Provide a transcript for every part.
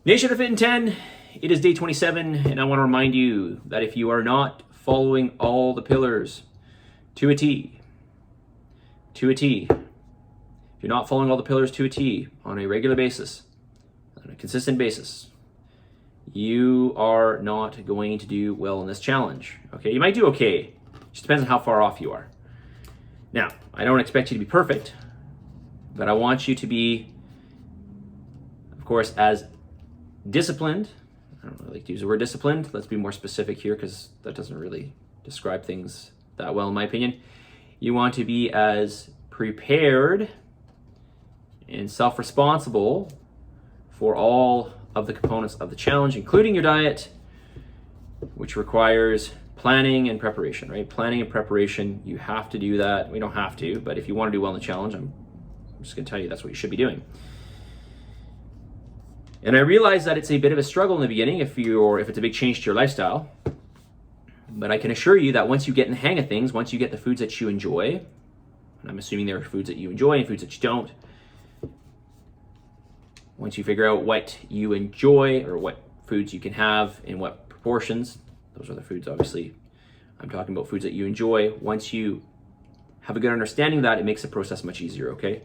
Nation of Fit in 10, it is day 27, and I want to remind you that if you are not following all the pillars to a T, if you're not following all the pillars to a T on a regular basis, on a consistent basis, you are not going to do well in this challenge. Okay, you might do okay. It just depends on how far off you are. Now, I don't expect you to be perfect, but I want you to be, of course, as disciplined. I don't really like to use the word disciplined. Let's be more specific here because that doesn't really describe things that well in my opinion. You want to be as prepared and self-responsible for all of the components of the challenge, including your diet, which requires planning and preparation, right? Planning and preparation, you have to do that. We don't have to, but if you want to do well in the challenge, I'm just gonna tell you that's what you should be doing. And I realize that it's a bit of a struggle in the beginning if it's a big change to your lifestyle. But I can assure you that once you get in the hang of things, once you get the foods that you enjoy, and I'm assuming there are foods that you enjoy and foods that you don't, once you figure out what you enjoy or what foods you can have in what proportions, those are the foods, obviously. I'm talking about foods that you enjoy. Once you have a good understanding of that, it makes the process much easier, okay?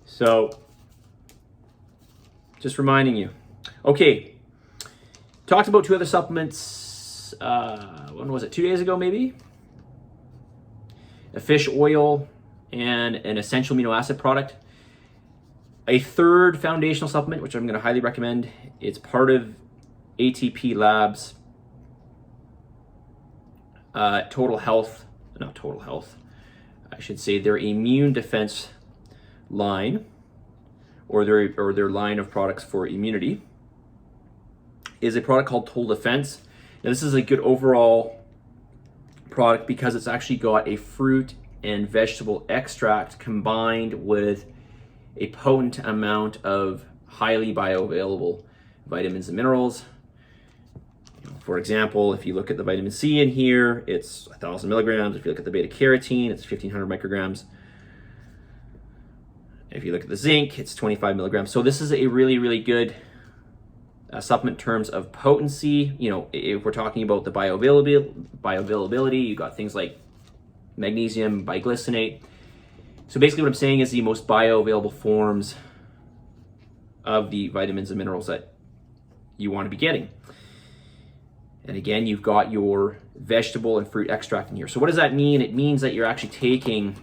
So, just reminding you. Okay, talked about two other supplements, when was it, 2 days ago maybe? A fish oil and an essential amino acid product. A third foundational supplement, which I'm gonna highly recommend. It's part of ATP Labs Total Health, not Total Health, I should say their immune defense line, or their line of products for immunity, is a product called Total Defense. Now this is a good overall product because it's actually got a fruit and vegetable extract combined with a potent amount of highly bioavailable vitamins and minerals. For example, if you look at the vitamin C in here, it's 1,000 milligrams. If you look at the beta carotene, it's 1,500 micrograms. If you look at the zinc, it's 25 milligrams. So this is a really, really good supplement in terms of potency. You know, if we're talking about the bioavailability, you got things like magnesium, biglycinate. So basically what I'm saying is the most bioavailable forms of the vitamins and minerals that you want to be getting. And again, you've got your vegetable and fruit extract in here. So what does that mean? It means that you're actually taking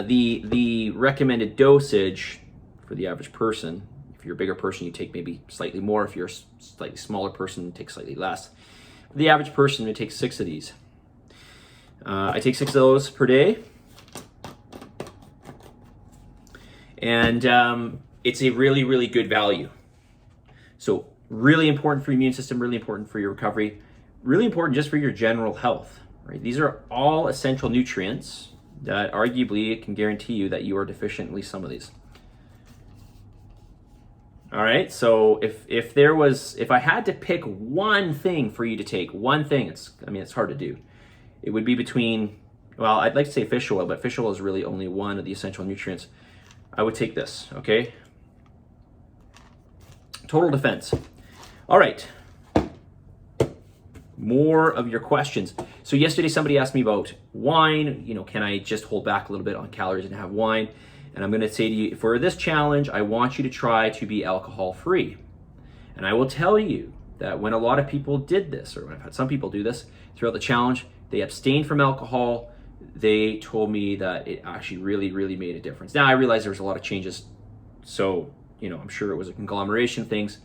the recommended dosage for the average person. If you're a bigger person, you take maybe slightly more. If you're a slightly smaller person, you take slightly less. For the average person, it takes 6 of these. I take 6 of those per day. And it's a really, really good value. So really important for your immune system, really important for your recovery, really important just for your general health, right? These are all essential nutrients that arguably can guarantee you that you are deficient in at least some of these. All right, so if I had to pick one thing for you to take, one thing, it's hard to do. It would be between, well, I'd like to say fish oil, but fish oil is really only one of the essential nutrients. I would take this, okay? Total Defense. All right, more of your questions. So yesterday somebody asked me about wine. You know, can I just hold back a little bit on calories and have wine? And I'm gonna say to you, for this challenge, I want you to try to be alcohol-free. And I will tell you that when a lot of people did this, or when I've had some people do this throughout the challenge, they abstained from alcohol. They told me that it actually really, really made a difference. Now I realize there was a lot of changes, so you know, I'm sure it was a conglomeration of things.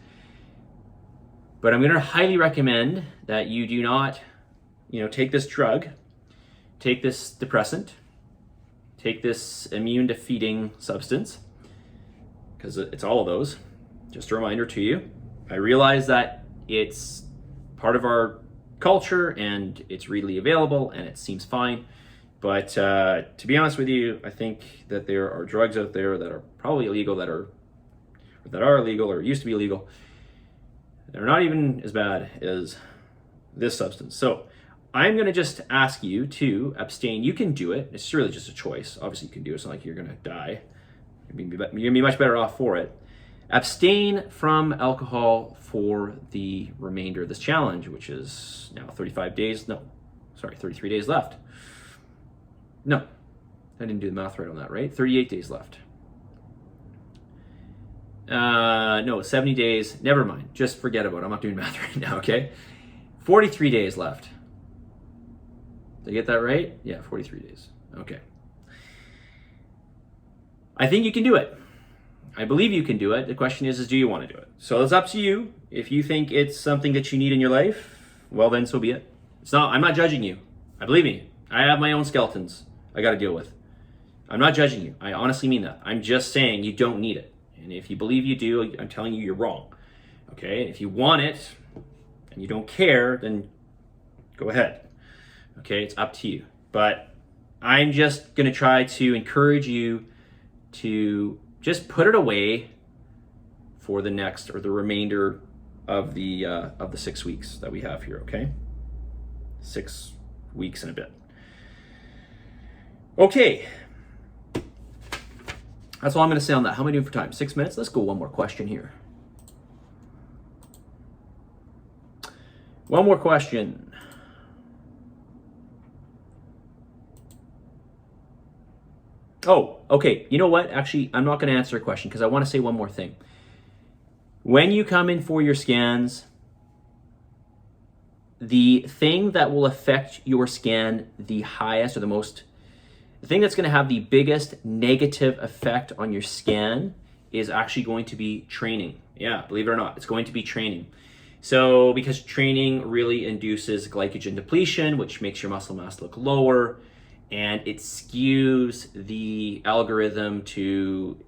But I'm gonna highly recommend that you do not, take this drug, take this depressant, take this immune defeating substance, because it's all of those. Just a reminder to you. I realize that it's part of our culture and it's readily available and it seems fine. But to be honest with you, I think that there are drugs out there that are probably illegal, that are illegal or used to be illegal. They're not even as bad as this substance. So I'm going to just ask you to abstain. You can do it. It's really just a choice. Obviously, you can do it. It's not like you're going to die. You're gonna be much better off for it. Abstain from alcohol for the remainder of this challenge, which is now 33 days left. No, I didn't do the math right on that, right? 38 days left. No, 70 days. Never mind. Just forget about it. I'm not doing math right now, okay? 43 days left. Did I get that right? Yeah, 43 days. Okay. I think you can do it. I believe you can do it. The question is do you want to do it? So it's up to you. If you think it's something that you need in your life, well then so be it. I'm not judging you. Believe me, I have my own skeletons I got to deal with. I'm not judging you. I honestly mean that. I'm just saying you don't need it. And if you believe you do, I'm telling you you're wrong. Okay? If you want it and you don't care, then go ahead. Okay? It's up to you. But I'm just going to try to encourage you to just put it away for the next or the remainder of the 6 weeks that we have here, okay? 6 weeks and a bit. Okay. That's all I'm going to say on that. How am I doing for time? 6 minutes? Let's go one more question here. One more question. Oh, okay. You know what? Actually, I'm not going to answer a question because I want to say one more thing. When you come in for your scans, the thing that will affect your scan the highest or the thing that's going to have the biggest negative effect on your scan is actually going to be training. Yeah, believe it or not, it's going to be training. So because training really induces glycogen depletion, which makes your muscle mass look lower, and it skews the algorithm to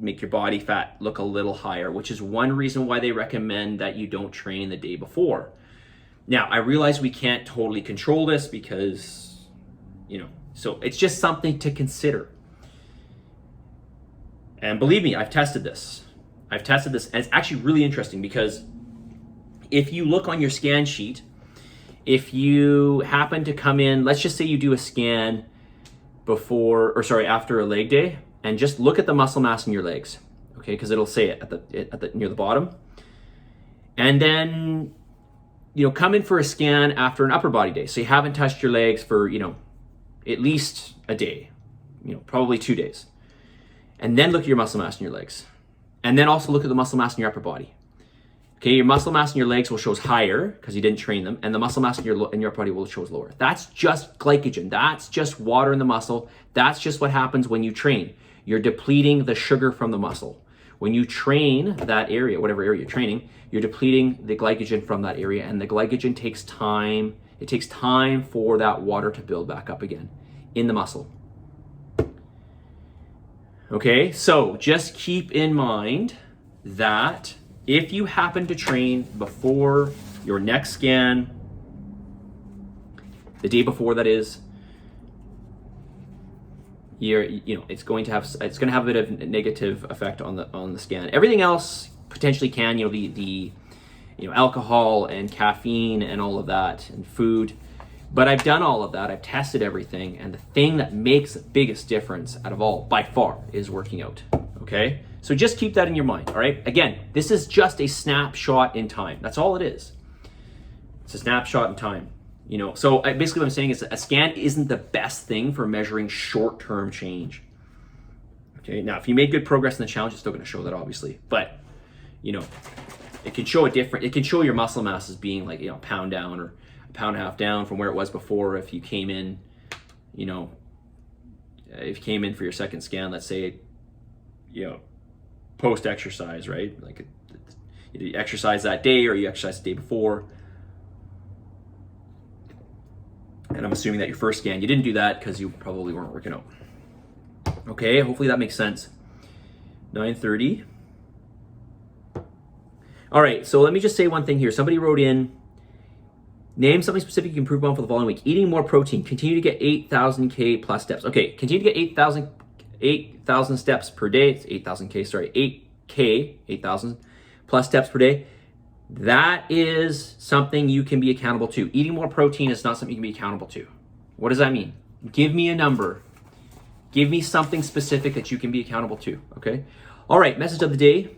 make your body fat look a little higher, which is one reason why they recommend that you don't train the day before. Now, I realize we can't totally control this because, so it's just something to consider. And believe me, I've tested this, and it's actually really interesting because if you look on your scan sheet, if you happen to come in, let's just say you do a scan after a leg day, and just look at the muscle mass in your legs, okay? Because it'll say it at the near the bottom. And then, come in for a scan after an upper body day. So you haven't touched your legs for, at least a day, probably 2 days. And then look at your muscle mass in your legs. And then also look at the muscle mass in your upper body. Okay, your muscle mass in your legs will show higher because you didn't train them, and the muscle mass in your upper body will show lower. That's just glycogen. That's just water in the muscle. That's just what happens when you train. You're depleting the sugar from the muscle. When you train that area, whatever area you're training, you're depleting the glycogen from that area, and the glycogen takes time. It takes time for that water to build back up again in the muscle. Okay, so just keep in mind that if you happen to train before your next scan, the day before that is, it's going to have a bit of a negative effect on the scan. Everything else potentially can, the alcohol and caffeine and all of that and food. But I've done all of that. I've tested everything, and the thing that makes the biggest difference out of all, by far, is working out. Okay? So just keep that in your mind, all right? Again, this is just a snapshot in time. That's all it is. It's a snapshot in time. So basically what I'm saying is a scan isn't the best thing for measuring short-term change. Okay, now if you made good progress in the challenge, it's still going to show that, obviously. But, it can show it can show your muscle mass as being like, a pound down or a pound and a half down from where it was before. If you came in, for your second scan, let's say, post-exercise, right? Like you exercise that day or you exercise the day before. And I'm assuming that your first scan, you didn't do that because you probably weren't working out. Okay, hopefully that makes sense. 9:30. All right, so let me just say one thing here. Somebody wrote in, name something specific you can improve on for the following week. Eating more protein. Continue to get 8,000K plus steps. Okay, continue to get 8,000 steps per day. It's 8,000K, sorry, 8,000 plus steps per day. That is something you can be accountable to. Eating more protein is not something you can be accountable to. What does that mean? Give me a number. Give me something specific that you can be accountable to, okay? All right, message of the day.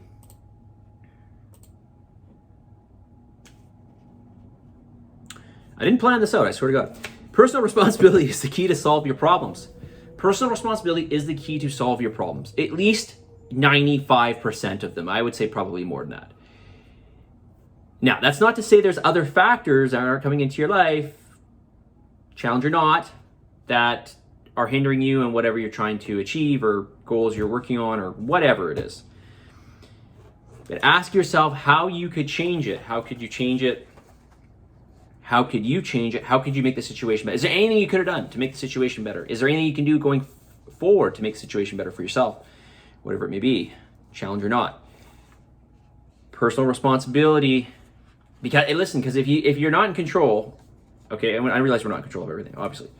I didn't plan this out, I swear to God. Personal responsibility is the key to solve your problems. Personal responsibility is the key to solve your problems. At least 95% of them. I would say probably more than that. Now, that's not to say there's other factors that are coming into your life, challenge or not, that are hindering you in whatever you're trying to achieve or goals you're working on or whatever it is. But ask yourself how you could change it. How could you change it? How could you change it? How could you make the situation better? Is there anything you could have done to make the situation better? Is there anything you can do going forward to make the situation better for yourself? Whatever it may be, challenge or not. Personal responsibility. Because, hey, listen, because if you're not in control, okay, and I realize we're not in control of everything, obviously,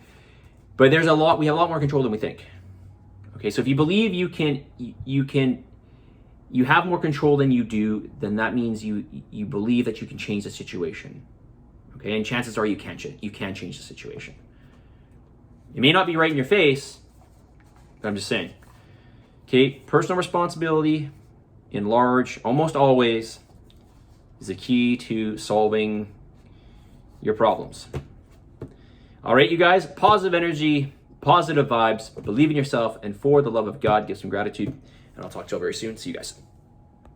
but we have a lot more control than we think. Okay, so if you believe you have more control than you do, then that means you believe that you can change the situation. Okay, and chances are you can change the situation. It may not be right in your face, but I'm just saying. Okay, personal responsibility in large, almost always, is the key to solving your problems. All right, you guys, positive energy, positive vibes, believe in yourself, and for the love of God, give some gratitude. And I'll talk to you all very soon. See you guys.